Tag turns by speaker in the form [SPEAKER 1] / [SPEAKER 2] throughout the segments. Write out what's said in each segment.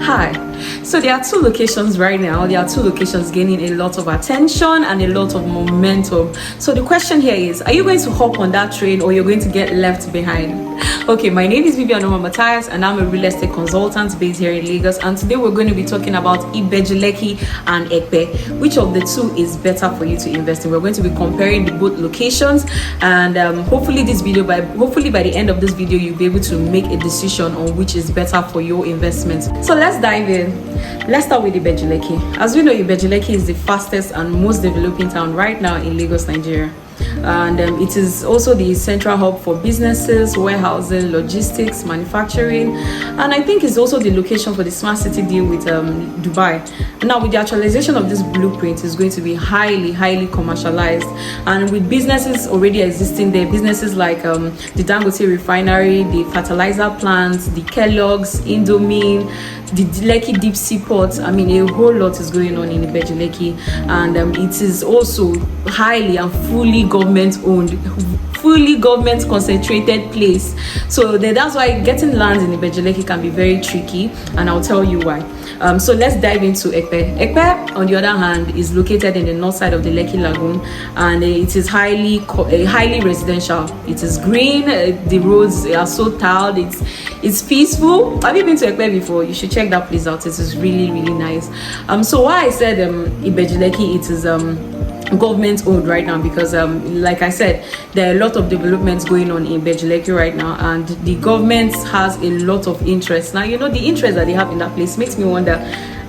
[SPEAKER 1] Hi. So there are two locations right now. There are two locations gaining a lot of attention and a lot of momentum. So the question here is, are you going to hop on that train or you're going to get left behind? Okay, my name is Vivian Matthias and I'm a real estate consultant based here in Lagos, and today we're going to be talking about Ibeju, Lekki and Ekpe. Which of the two is better for you to invest in? We're going to be comparing the both locations, and hopefully by the end of this video you'll be able to make a decision on which is better for your investment. So let's dive in. Let's start with Ibeju, Lekki. As we know, Ibeju, Lekki is the fastest and most developing town right now in Lagos, Nigeria. And it is also the central hub for businesses, warehousing, logistics, manufacturing, and I think it's also the location for the smart city deal with Dubai. Now, with the actualization of this blueprint, is going to be highly commercialized, and with businesses already existing there, businesses like the Dangote refinery, the fertilizer plants, the Kellogg's, Indomie, the Lekki deep sea port. I mean, a whole lot is going on in Ibeju, Lekki, and it is also highly and fully government owned, fully government concentrated place. So that's why getting land in Ibeju, Lekki can be very tricky, and I'll tell you why. So let's dive into Ekpe. Ekpe, on the other hand, is located in the north side of the Lekki Lagoon, and it is highly residential. It is green. The roads are so tiled. It's peaceful. Have you been to Ekpe before? You should check that place out. It is really nice. So why I said Ibeju, Lekki, it is government owned right now, because like I said, there are a lot of developments going on in Benjy Lake right now, and the government has a lot of interest. Now, you know, the interest that they have in that place makes me wonder,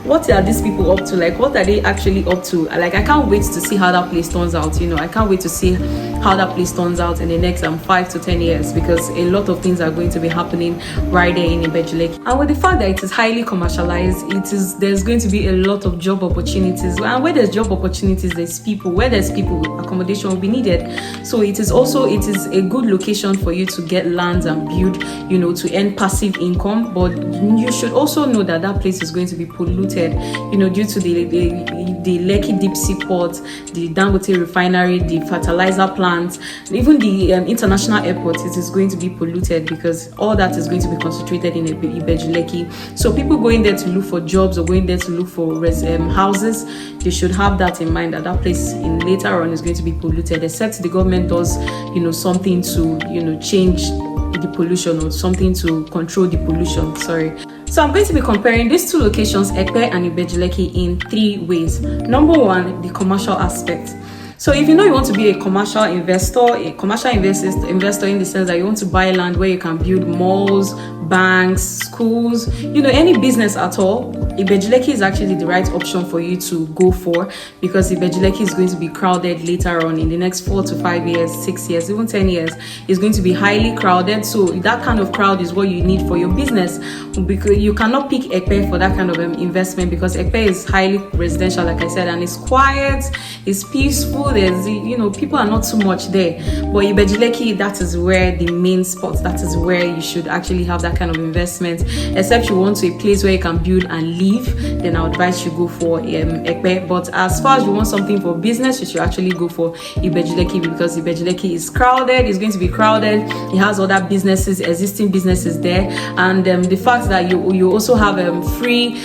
[SPEAKER 1] what are these people up to? Like, what are they actually up to? Like, I can't wait to see how that place turns out. You know, I can't wait to see how that place turns out in the next 5 to 10 years, because a lot of things are going to be happening right there in Benjy Lake. And with the fact that it is highly commercialized, there's going to be a lot of job opportunities. And where there's job opportunities, there's people. Where there's people, accommodation will be needed. So it is a good location for you to get lands and build, you know, to earn passive income. But you should also know that that place is going to be polluted, you know, due to the Lekki deep sea port, the Dangote refinery, the fertilizer plants, even the international airport. It is going to be polluted because all that is going to be concentrated in Ibeju, Lekki. So people going there to look for jobs or going there to look for houses, they should have that in mind, that place in later on is going to be polluted, except the government does, you know, something to, you know, change the pollution or something to control the pollution. Sorry. So I'm going to be comparing these two locations, Ekpe and Ibeju, Lekki, in 3 ways. Number one, the commercial aspect. So if you know you want to be a commercial investor in the sense that you want to buy land where you can build malls, banks, schools, you know, any business at all, Ibeju, Lekki is actually the right option for you to go for, because Ibeju, Lekki is going to be crowded later on in the next 4 to 5 years, 6 years, even 10 years. It's going to be highly crowded. So that kind of crowd is what you need for your business, because you cannot pick Ekpe for that kind of investment, because Ekpe is highly residential, like I said, and it's quiet, it's peaceful. There's, you know, people are not too much there. But Ibeju, Lekki, that is where the main spot, that is where you should actually have that kind of investment. Except you want to a place where you can build and live, then I would advise you go for Ekpe. But as far as you want something for business, you should actually go for Ibeju, Lekki, because Ibeju, Lekki is crowded. It's going to be crowded. It has other businesses, existing businesses there, and the fact that you also have free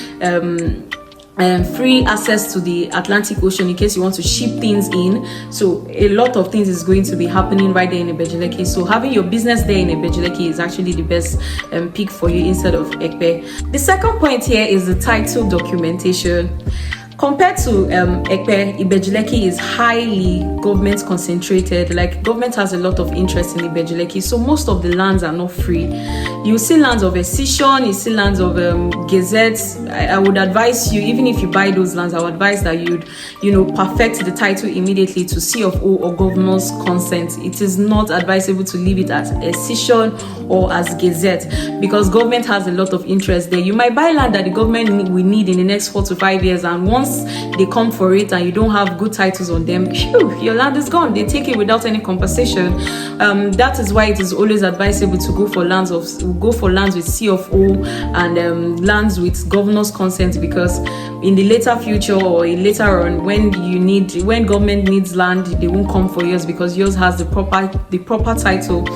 [SPEAKER 1] access to the Atlantic Ocean in case you want to ship things in. So a lot of things is going to be happening right there in Ibeju, Lekki. So having your business there in Ibeju, Lekki is actually the best pick for you instead of Ekpe. The second point here is the title documentation. Compared to Ekpe, Ibeju, Lekki is highly government concentrated. Like, government has a lot of interest in Ibeju, Lekki, so most of the lands are not free. You see lands of Escission, you see lands of gazettes. I would advise you, even if you buy those lands, I would advise that you'd, you know, perfect the title immediately to CFO or governor's consent. It is not advisable to leave it as Escission or as gazette, because government has a lot of interest there. You might buy land that the government will need in the next 4 to 5 years, and once they come for it and you don't have good titles on them, your land is gone. They take it without any compensation. That is why it is always advisable to go for lands with CFO and lands with governor's consent, because in the later future or later on, when government needs land, they won't come for yours, because yours has the proper title.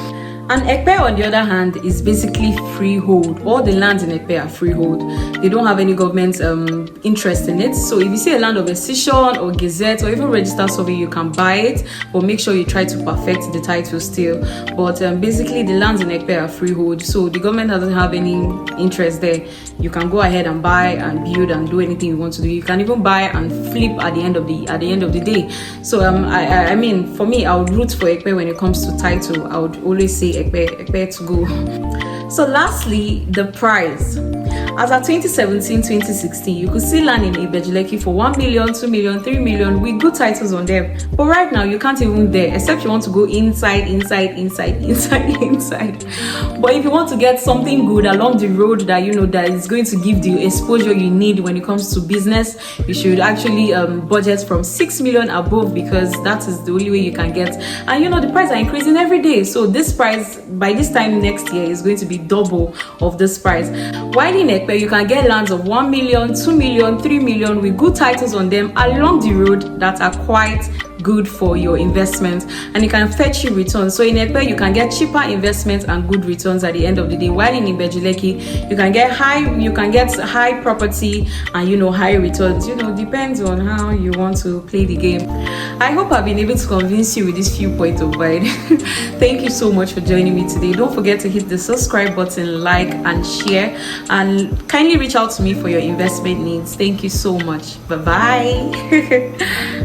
[SPEAKER 1] And Ekpe, on the other hand, is basically freehold. All the lands in Ekpe are freehold. They don't have any government interest in it. So if you see a land of accession or gazette or even registered survey, you can buy it, but make sure you try to perfect the title still. But basically, the lands in Ekpe are freehold, so the government doesn't have any interest there. You can go ahead and buy and build and do anything you want to do. You can even buy and flip at the end of the day. So I mean, for me, I would root for Ekpe when it comes to title. I would always say Ekpe to go. So lastly, the price. As at 2017-2016, you could see land in Ibeju Lekki for 1 million, 2 million, 3 million with good titles on them. But right now, you can't even there, except you want to go inside. But if you want to get something good along the road that you know that is going to give the exposure you need when it comes to business, you should actually budget from 6 million above, because that is the only way you can get. And you know the price are increasing every day, so this price by this time next year is going to be double of this price. While in Ekpe, you can get lands of 1 million, 2 million, 3 million with good titles on them along the road that are quite good for your investment, and it can fetch you returns. So in Ekpe, you can get cheaper investments and good returns at the end of the day, while in Benjy Lake, you can get high property and you know high returns. You know, depends on how you want to play the game. I hope I've been able to convince you with this few points of mine. Thank you so much for joining me today. Don't forget to hit the subscribe button, like and share, and kindly reach out to me for your investment needs. Thank you so much. Bye bye.